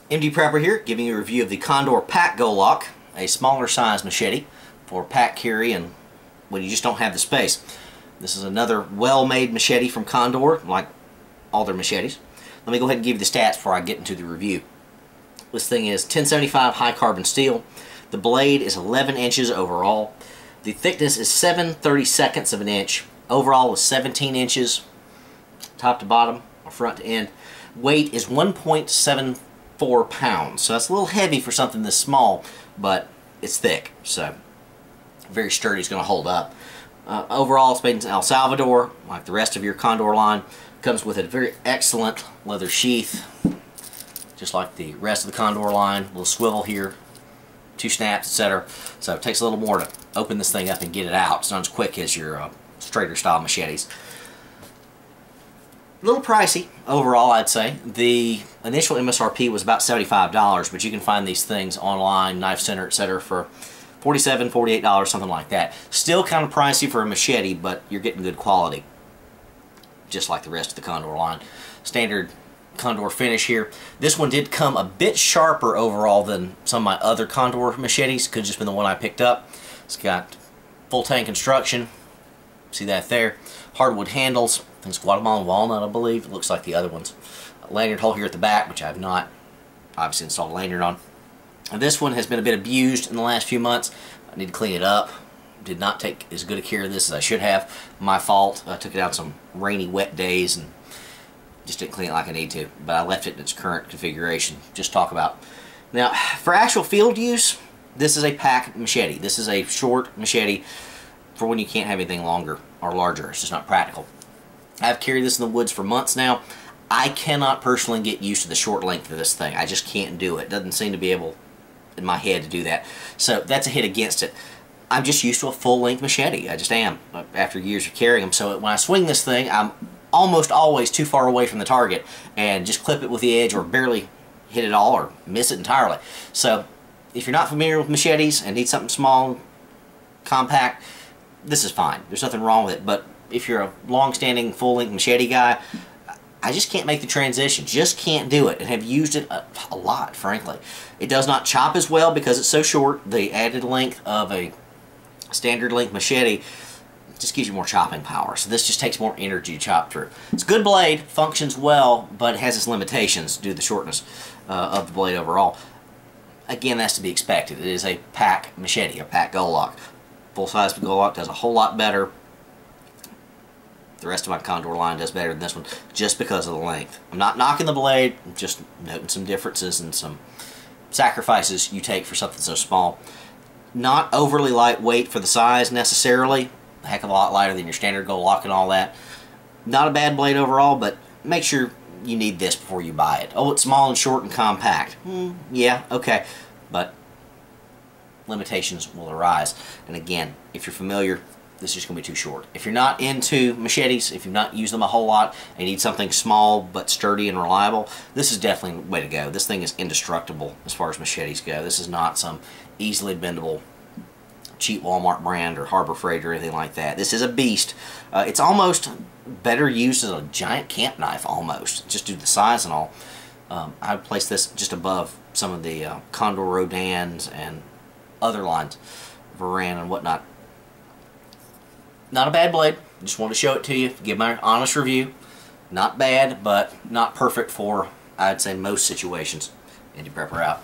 MD Prepper here, giving you a review of the Condor Pack Golok, a smaller size machete for pack carry and when you just don't have the space. This is another well-made machete from Condor, like all their machetes. Let me go ahead and give you the stats before I get into the review. This thing is 1075 high carbon steel. The blade is 11 inches overall. The thickness is 7/32 of an inch. Overall is 17 inches, top to bottom, or front to end. Weight is 1.74 pounds, so that's a little heavy for something this small, but it's thick, so very sturdy. It's going to hold up. Overall, it's made in El Salvador, like the rest of your Condor line. Comes with a very excellent leather sheath, just like the rest of the Condor line. A little swivel here, 2 snaps, etc. So it takes a little more to open this thing up and get it out. It's not as quick as your straighter style machetes. A little pricey overall, I'd say. The initial MSRP was about $75, but you can find these things online, Knife Center, etc. for $47, $48, something like that. Still kind of pricey for a machete, but you're getting good quality, just like the rest of the Condor line. Standard Condor finish here. This one did come a bit sharper overall than some of my other Condor machetes. Could have just been the one I picked up. It's got full tank construction. See that there? Hardwood handles. I think it's Guatemalan walnut, I believe. It looks like the other ones. A lanyard hole here at the back, which I have not obviously installed a lanyard on. And this one has been a bit abused in the last few months. I need to clean it up. Did not take as good a care of this as I should have. My fault. I took it out some rainy, wet days and just didn't clean it like I need to. But I left it in its current configuration. Just talk about. Now, for actual field use, this is a pack machete. This is a short machete for when you can't have anything longer or larger. It's just not practical. I've carried this in the woods for months now. I cannot personally get used to the short length of this thing. I just can't do it. It doesn't seem to be able in my head to do that. So that's a hit against it. I'm just used to a full-length machete. I just am, after years of carrying them. So when I swing this thing, I'm almost always too far away from the target and just clip it with the edge or barely hit it all or miss it entirely. So if you're not familiar with machetes and need something small, compact, this is fine. There's nothing wrong with it. But if you're a long-standing full-length machete guy, I just can't make the transition. Just can't do it, and have used it a lot, frankly. It does not chop as well because it's so short. The added length of a standard length machete just gives you more chopping power. So this just takes more energy to chop through. It's a good blade, functions well, but it has its limitations due to the shortness of the blade overall. Again, that's to be expected. It is a pack machete, a pack Golok. Full-size Golok does a whole lot better. The rest of my Condor line does better than this one just because of the length. I'm not knocking the blade, I'm just noting some differences and some sacrifices you take for something so small. Not overly lightweight for the size necessarily. A heck of a lot lighter than your standard Golok and all that. Not a bad blade overall, but make sure you need this before you buy it. Oh, it's small and short and compact. Yeah, okay. But limitations will arise. And again, if you're familiar, this is just going to be too short. If you're not into machetes, if you've not used them a whole lot, and you need something small but sturdy and reliable, this is definitely the way to go. This thing is indestructible as far as machetes go. This is not some easily bendable cheap Walmart brand or Harbor Freight or anything like that. This is a beast. It's almost better used as a giant camp knife, almost, just due to the size and all. I would place this just above some of the Condor Rodans and other lines, Varan and whatnot. Not a bad blade. Just want to show it to you. Give my honest review. Not bad, but not perfect for, I'd say, most situations. MD Prepper out.